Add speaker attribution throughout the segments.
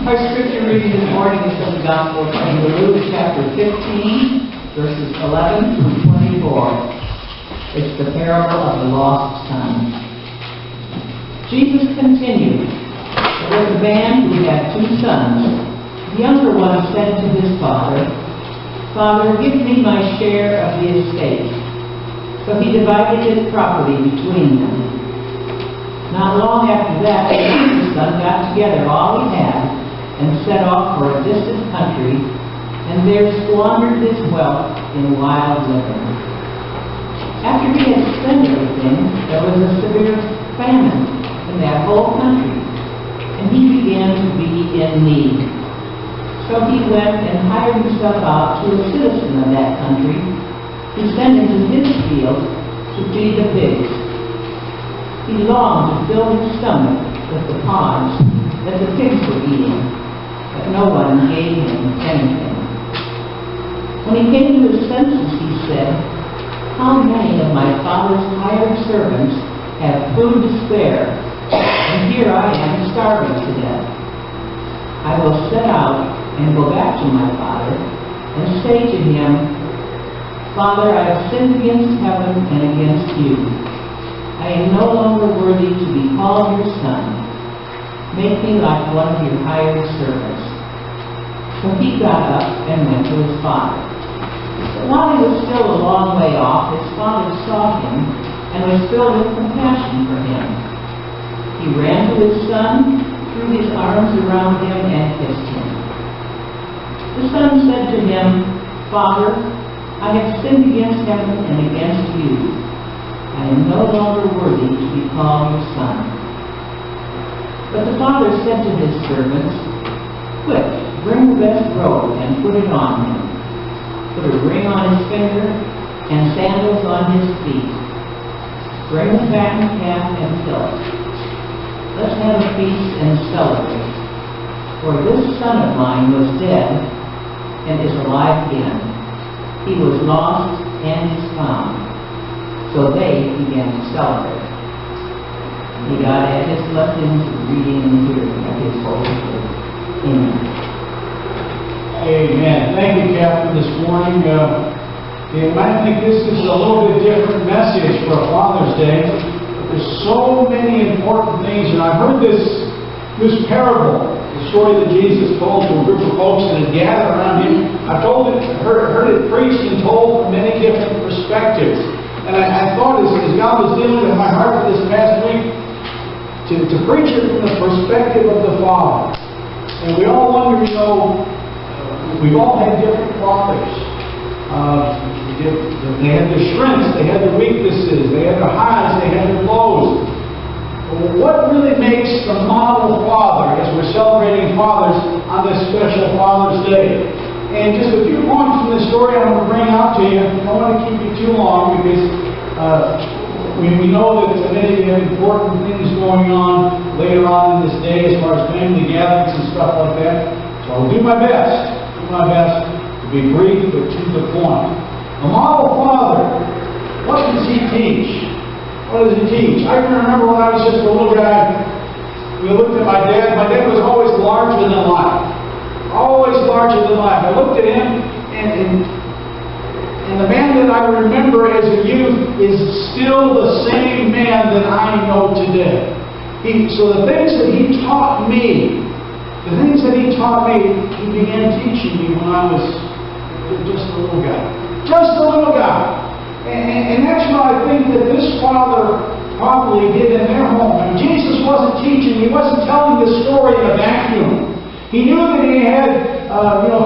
Speaker 1: Our scripture reading this morning is from the Gospel of Luke, chapter 15, verses 11 through 24. It's the parable of the lost son. Jesus continued, "There was a man who had 2 sons. The younger one said to his father, 'Father, give me my share of the estate.' So he divided his property between them. Not long after that, the younger son got together all he had and set off for a distant country, and there squandered his wealth in wild living. After he had spent everything, there was a severe famine in that whole country, and he began to be in need. So he went and hired himself out to a citizen of that country, who sent him to his field to feed the pigs. He longed to fill his stomach with the pods that the pigs were eating, but no one gave him anything. When he came to his senses, he said, 'How many of my father's hired servants have food to spare, and here I am starving to death? I will set out and go back to my father and say to him, Father, I have sinned against heaven and against you. I am no longer worthy to be called your son. Make me like one of your hired servants.' So he got up and went to his father. But while he was still a long way off, his father saw him and was filled with compassion for him. He ran to his son, threw his arms around him, and kissed him. The son said to him, 'Father, I have sinned against heaven and against you. I am no longer worthy to be called your son.' But the father said to his servants, 'Quick, bring the best robe and put it on him. Put a ring on his finger and sandals on his feet. Bring the fattened calf and kill it. Let's have a feast and celebrate. For this son of mine was dead and is alive again. He was lost and is found.' So they began to celebrate." May God add his blessings to the reading and the hearing of his holy word. Amen.
Speaker 2: Amen. Thank you, Catherine, this morning. I think this is a little bit different message for Father's Day. There's so many important things, and I've heard this parable, the story that Jesus told to a group of folks that had gathered around him. I've heard it preached and told from many different perspectives. And I thought as God was dealing with my heart this past week, to preach it from the perspective of the Father. And we all wonder, we've all had different fathers. They had their strengths, they had their weaknesses, they had their highs, they had their lows. But what really makes the model father, as we're celebrating fathers on this special Father's Day? And just a few points from the story I want to bring out to you. I don't want to keep you too long because we know that many of you have important things going on later on in this day as far as family gatherings and stuff like that. So I'll do my best to be brief but to the point. A model father, what does he teach? What does he teach? I can remember when I was just a little guy, we looked at my dad. My dad was always larger than life. Always larger than life. I looked at him, and the man that I remember as a youth is still the same man that I know today. So the things that he taught me, he began teaching me when I was just a little guy. Just a little guy. And that's what I think that this father probably did in their home. And Jesus wasn't teaching, he wasn't telling the story in a vacuum. He knew that he had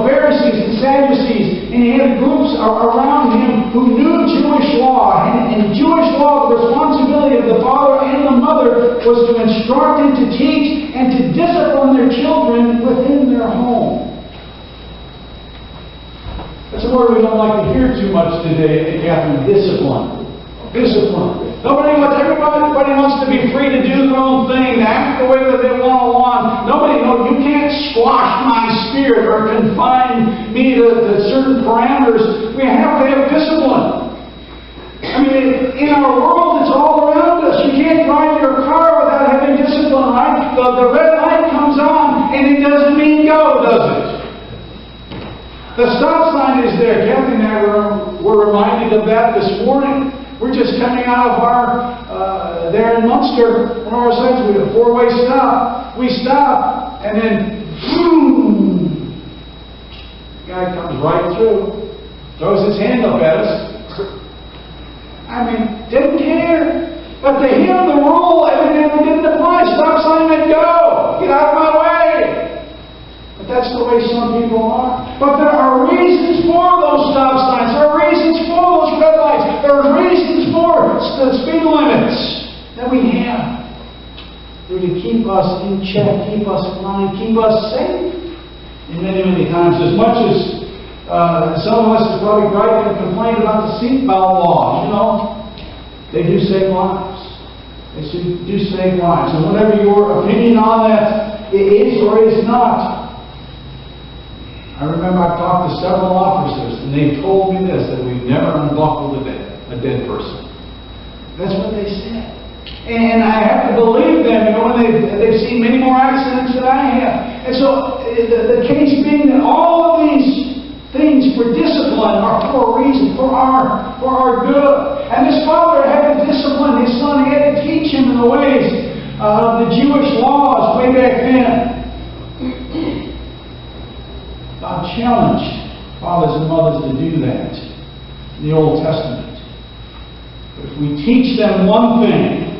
Speaker 2: Pharisees and Sadducees, and he had groups around him who knew Jewish law. And in Jewish law, the responsibility of the father and the mother was to instruct and to teach and to discipline their children within their home. That's a word we don't like to hear too much today, Catherine. Discipline. Everybody wants to be free to do their own thing, to act the way that they want. You can't squash my spirit or confine me to certain parameters. We have to have discipline. In our world, it's all around us. You can't drive your car without having discipline, right? The red light comes on, and it doesn't mean does it. The stop sign is there. Kathy and I were reminded of that this morning. We're just coming out of our, there in Munster, on our sides, we have a four-way stop. We stop, and then, boom! The guy comes right through, throws his hand up at us. I mean, didn't care. But to him, the rule evidently didn't apply. Stop sign and go. Get out of my way. But that's the way some people are. But there are reasons for those stop signs. There are reasons for those red lights. There are reasons for the speed limits that we have. They're to keep us in check, keep us in line, keep us safe. And many, many times, as much as some of us is probably gripe and complain about the seatbelt laws, you know, they do save lives. They do save lives. And whatever your opinion on that is or is not, I remember I've talked to several officers, and they've told me this, that we've never unbuckled a dead person. That's what they said. And I have to believe them, you know, when they've seen many more accidents than I have. And so the case being that all of these things for discipline are for a reason, for our good. And this father had to discipline his son. He had to teach him in the ways of the Jewish laws way back then. God challenged fathers and mothers to do that in the Old Testament. But if we teach them one thing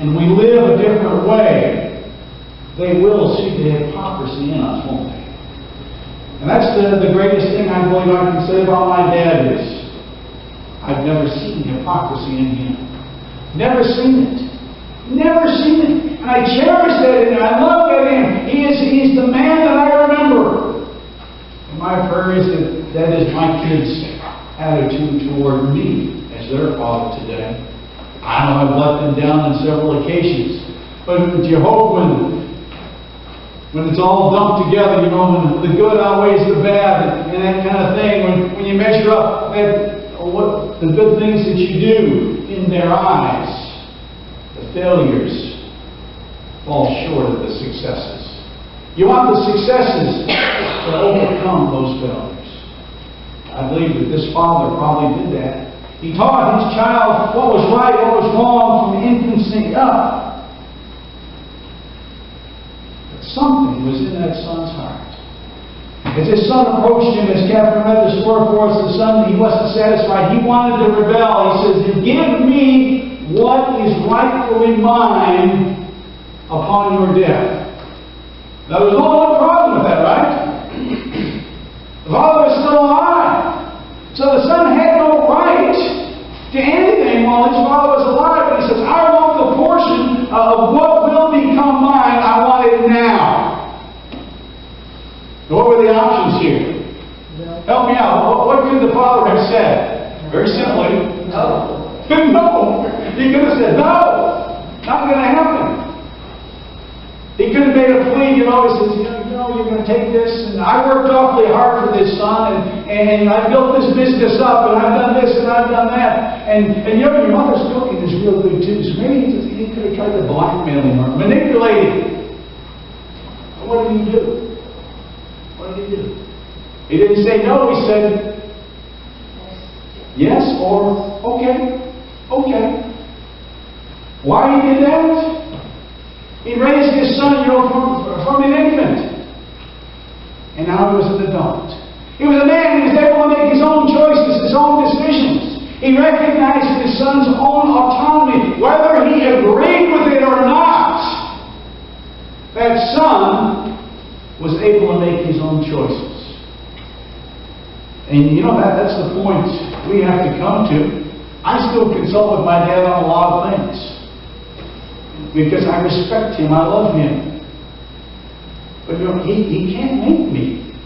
Speaker 2: and we live a different way, they will see the hypocrisy in us, won't they? And that's the greatest thing I believe I can say about my dad is, I've never seen hypocrisy in him. Never seen it. Never seen it. And I cherish that in him. I love that in him. He is the man that I remember. And my prayer is that is my kids' attitude toward me as their father today. I know I've let them down on several occasions. But you hope when it's all dumped together, you know, when the good outweighs the bad and that kind of thing, when you measure up what the good things that you do in their eyes, the failures fall short of the successes. You want the successes to overcome those failures. I believe that this father probably did that. He taught his child what was right, what was wrong from infancy up. Something was in that son's heart. As his son approached him, as Catherine read the story for us, the son, he wasn't satisfied. He wanted to rebel. He says, "Give me what is rightfully mine upon your death." Now, there's no one problem with that, right? The father was still alive. So the son had no right to anything while his father was alive. But he says, "I want the portion of what will become mine. I want it now." What were the options here? Help me out. What could the father have said? Very simply, no. No. He could have said, "No, not going to happen." He could have made a plea, you know, he says, you're going to take this, and I worked awfully hard for this, son, and I built this business up, and I've done this, and I've done that, and you know, your mother's cooking is real good, too, so maybe he could have tried to blackmail him or manipulate him. But what did he do? What did he do? He didn't say no, he said, yes, or okay, okay. Why he did that? He raised his son, you know, from an infant. And now he was an adult. He was a man who was able to make his own choices, his own decisions. He recognized his son's own autonomy, whether he agreed with it or not. That son was able to make his own choices. And you know, that's the point we have to come to. I still consult with my dad on a lot of things. Because I respect him, I love him. But you know, he can't make me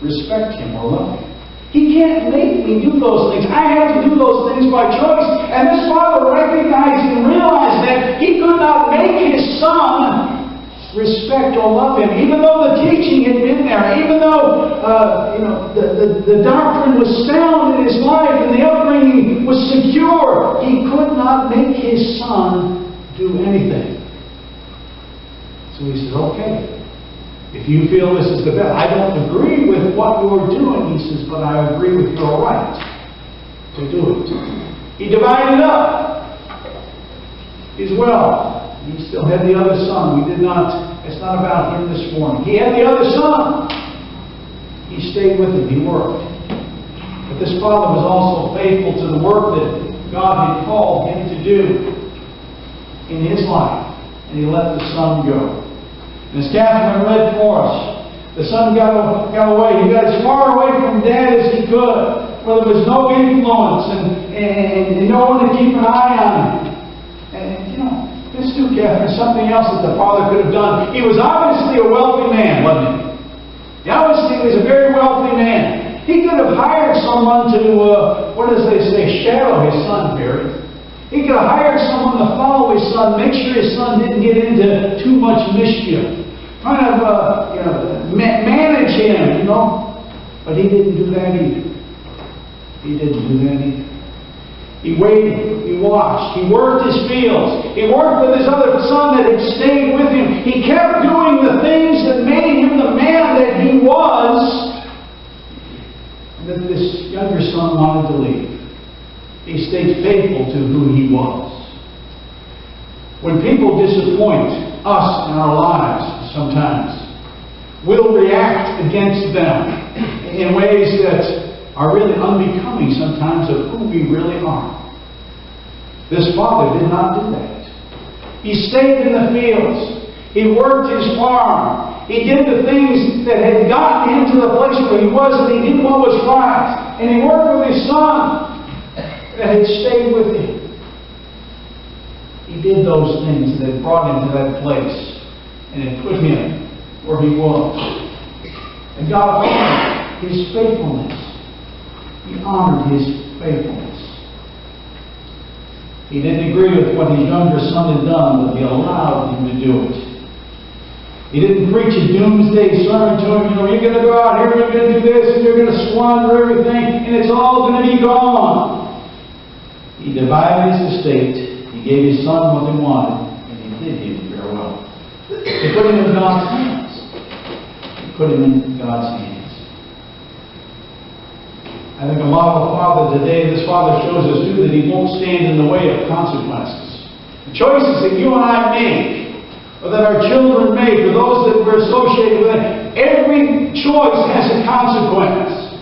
Speaker 2: respect him or love him. He can't make me do those things. I have to do those things by choice. And this father recognized and realized that he could not make his son respect or love him, even though the teaching had been there, even though the doctrine was sound in his life and the upbringing was secure. He could not make his son do anything. So he says, okay, If you feel this is the best, I don't agree with what you're doing, he says, but I agree with your right to do it. He divided up his wealth. He still had the other son. It's not about him this morning. He had the other son. He stayed with him. He worked. But this father was also faithful to the work that God had called him to do in his life. And he let the son go. And as Catherine read for us, the son got away. He got as far away from Dad as he could, where there was no influence and no one to keep an eye on him. And this too, Catherine, is something else that the father could have done. He was obviously a wealthy man, wasn't he? He obviously was a very wealthy man. He could have hired someone to, shadow his son, Barry. He could have hired someone to follow his son, make sure his son didn't get into too much mischief. Manage him, But he didn't do that either. He waited, he watched, he worked his fields, he worked with his other son that had stayed with him. He kept doing the things that made him the man that he was, and that this younger son wanted to leave. He stayed faithful to who he was. When people disappoint us in our lives sometimes, we'll react against them in ways that are really unbecoming sometimes of who we really are. This father did not do that. He stayed in the fields. He worked his farm. He did the things that had gotten him to the place where he was, and he did what was right. And he worked with his son that had stayed with him. He did those things that had brought him to that place and had put him where he was. And God honored his faithfulness. He honored his faithfulness. He didn't agree with what his younger son had done, but he allowed him to do it. He didn't preach a doomsday sermon to him. You're going to go out here, you're going to do this, and you're going to squander everything, and it's all going to be gone. He divided his estate. He gave his son what he wanted, and he did him farewell. He put him in God's hands. I think a lot of father today, this father shows us too that he won't stand in the way of consequences. The choices that you and I make, or that our children make, or those that we're associated with, every choice has a consequence.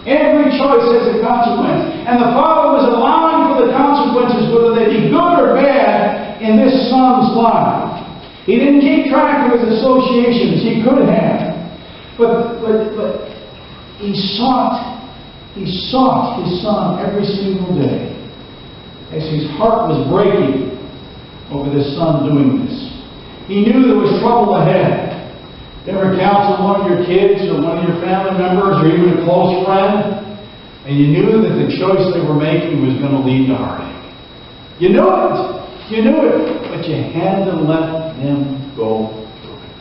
Speaker 2: Every choice has a consequence. And the father was allowing for the consequences, whether they be good or bad, in this son's life. He didn't keep track of his associations. He could have. But he sought his son every single day as his heart was breaking over this son doing this. He knew there was trouble ahead. You ever counsel one of your kids or one of your family members or even a close friend, and you knew that the choice they were making was going to lead to heartache? You knew it, but you had to let them go through it.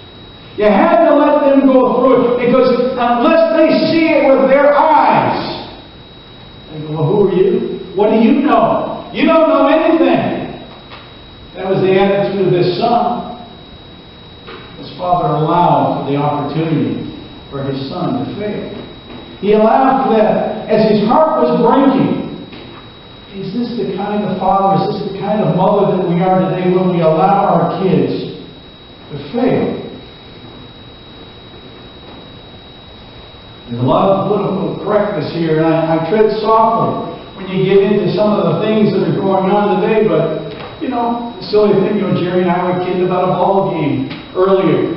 Speaker 2: You had to let them go through it, because unless they see it with their eyes, they go, well, who are you? What do you know? You don't know anything. That was the attitude of this son. His father allowed for the opportunity for his son to fail. He allowed for that. As his heart was breaking, is this the kind of father, is this the kind of mother that we are today when we allow our kids to fail? There's a lot of political correctness here, and I tread softly when you get into some of the things that are going on today, but, the silly thing, Jerry and I were kidding about a ball game earlier.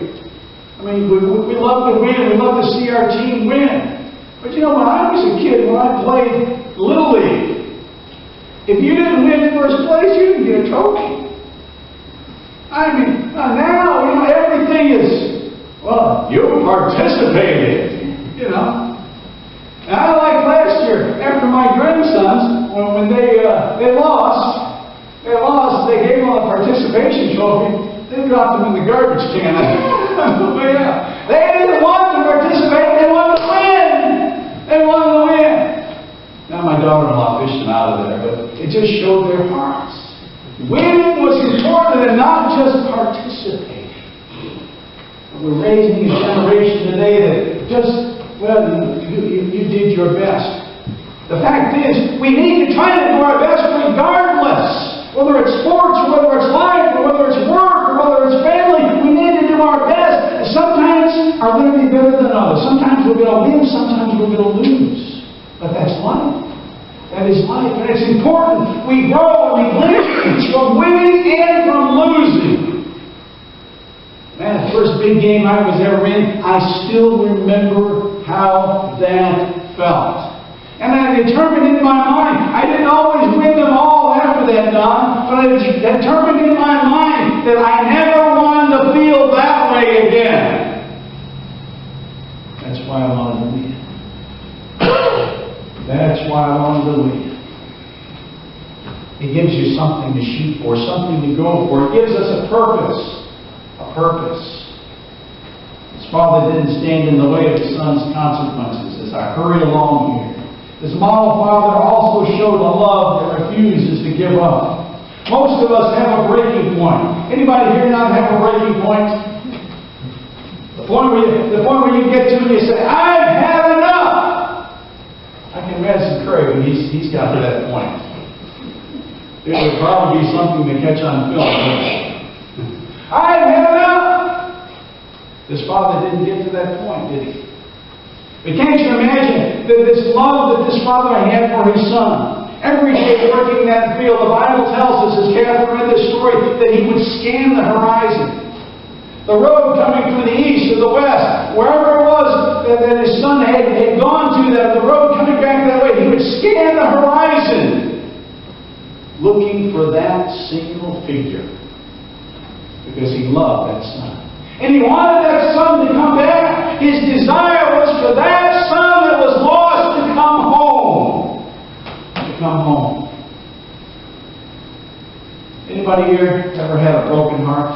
Speaker 2: I mean, we love to win. We love to see our team win. But when I was a kid, when I played Little League, if you didn't win first place, you didn't get a trophy. I mean, now, everything is, well, you participated, And I like last year, after my grandsons, when they lost, they gave them a participation trophy. They dropped them in the garbage can. They didn't want to participate. They wanted to win. Now my daughter-in-law fished them out of there, but it just showed their hearts. Winning was important, and not just participating. We're raising a generation today that just, well, you did your best. The fact is, we need to try to do our best regardless. Whether it's sports, or whether it's life, or whether it's work, or whether it's family, we need to do our best. Sometimes are going to be better than others. Sometimes we're going to win, sometimes we're going to lose. But that's life. That is life. And it's important. We grow and we live from winning and from losing. Man, the first big game I was ever in, I still remember how that felt. And I determined in my mind, I didn't always win them all after that, Don, but I determined in my mind that I never wanted to feel that way again. That's why I wanted to win. That's why I wanted to win. It gives you something to shoot for, something to go for. It gives us a purpose. A purpose. His father didn't stand in the way of his son's consequences as I hurry along here. This model father also showed a love that refuses to give up. Most of us have a breaking point. Anybody here not have a breaking point? The point where you get to and you say, I've had enough. I can imagine Craig when he's got to that point. It would probably be something to catch on film. I've had enough. This father didn't get to that point, did he? But can't you imagine that this love that this father had for his son? Every day working that field, the Bible tells us, as Catherine read this story, that he would scan the horizon. The road coming from the east or the west, wherever it was that his son had gone to, the road coming back that way, he would scan the horizon, looking for that single figure, because he loved that son. And he wanted that son to come back. His desire was for that son that was lost to come home. To come home. Anybody here ever had a broken heart?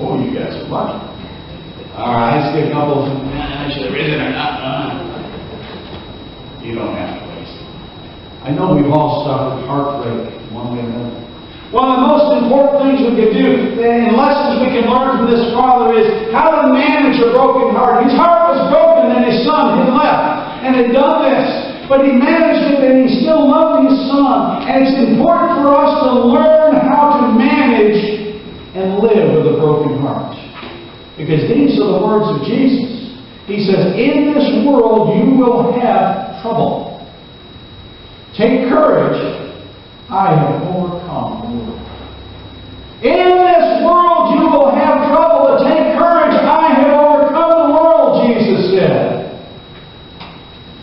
Speaker 2: Oh, you guys are lucky. All right, I see a couple of them. I should have written it or not. You don't have to waste it. I know we've all suffered heartbreak one way or another. One of the most important things we can do, and lessons we can learn from this father, is how to manage a broken heart. His heart was broken and his son had left and had done this. But he managed it and he still loved his son. And it's important for us to learn how to manage and live with a broken heart. Because these are the words of Jesus. He says, in this world you will have trouble. Take courage. I have overcome the world. In this world you will have trouble, but take courage. I have overcome the world, Jesus said.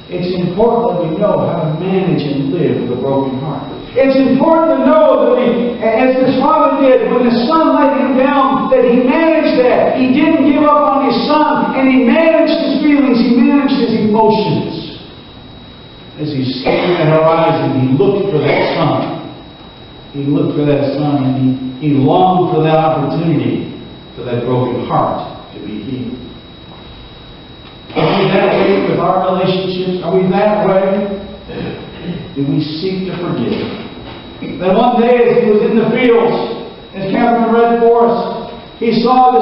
Speaker 2: It's important that we know how to manage and live with a broken heart. It's important to know that we, as his father did, when his son let him down, that he managed that. He didn't give up on his son, and he managed his feelings, he managed his emotions. As he scanned the horizon, he looked for that son. He looked for that son, and he longed for that opportunity for that broken heart to be healed. Are we that way with our relationships? Are we that way? Do we seek to forgive? Then one day, as he was in the fields, as Catherine read for us, he saw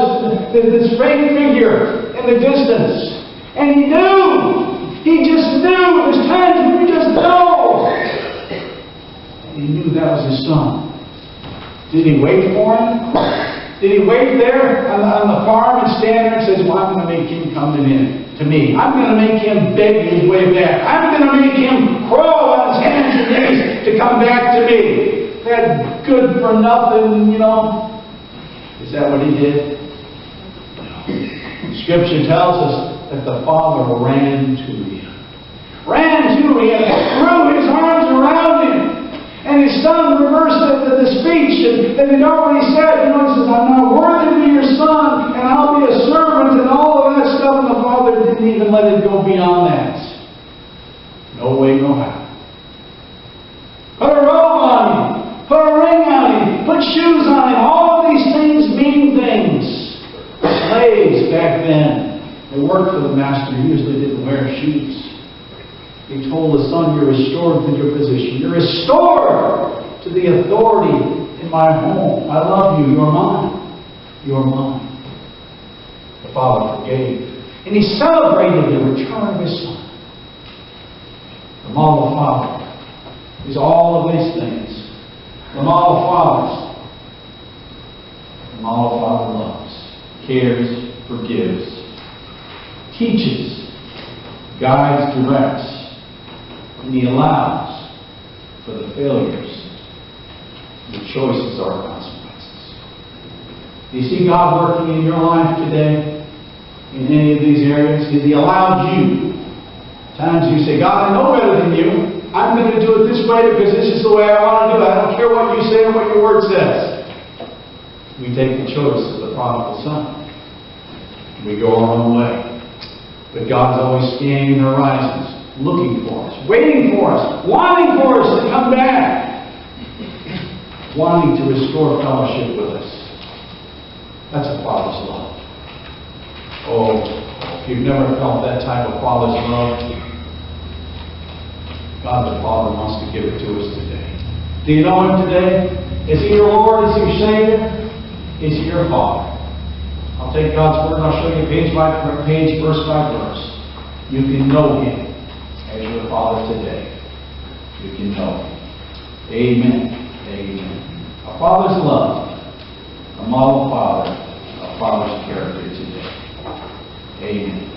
Speaker 2: this faint figure in the distance, and he knew. He just knew. There's times when you just know. He knew that was his son. Did he wait for him? Did he wait there on the farm and stand there and say, well, I'm going to make him come to me. I'm going to make him beg his way back. I'm going to make him crawl on his hands and knees to come back to me. That good for nothing, Is that what he did? No. Scripture tells us that the father ran to him. Ran to him and threw his arms around him. And his son reversed the speech that he'd already said. He says, I'm not worthy to be your son, and I'll be a servant, and all of that stuff. And the father didn't even let it go beyond that. No way, no how. Put a robe on him. Put a ring on him. Put shoes on him. All of these things mean things. Slaves back then, they worked for the master, usually didn't wear shoes. He told the son, you're restored to your position. You're restored to the authority in my home. I love you. You're mine. You're mine. The Father forgave. And He celebrated the return of His Son. The model Father is all of these things. The model Fathers. The model Father loves, cares, forgives, teaches, guides, directs, and He allows for the failures, the choices, or consequences. Do you see God working in your life today? In any of these areas? Has He allowed you? Times you say, God, I know better than you. I'm going to do it this way because this is the way I want to do it. I don't care what you say or what your word says. We take the choice of the prodigal son. We go our own way. But God's always scanning the horizons, looking for us, waiting for us, wanting for us to come back, wanting to restore fellowship with us. That's a Father's love. Oh, if you've never felt that type of Father's love, God the Father wants to give it to us today. Do you know Him today? Is He your Lord? Is He your Savior? Is He your Father? I'll take God's Word and I'll show you page by page, verse by verse. You can know Him as your Father today. You can know Him. Amen. Amen. A Father's love, a model Father, a Father's character today. Amen.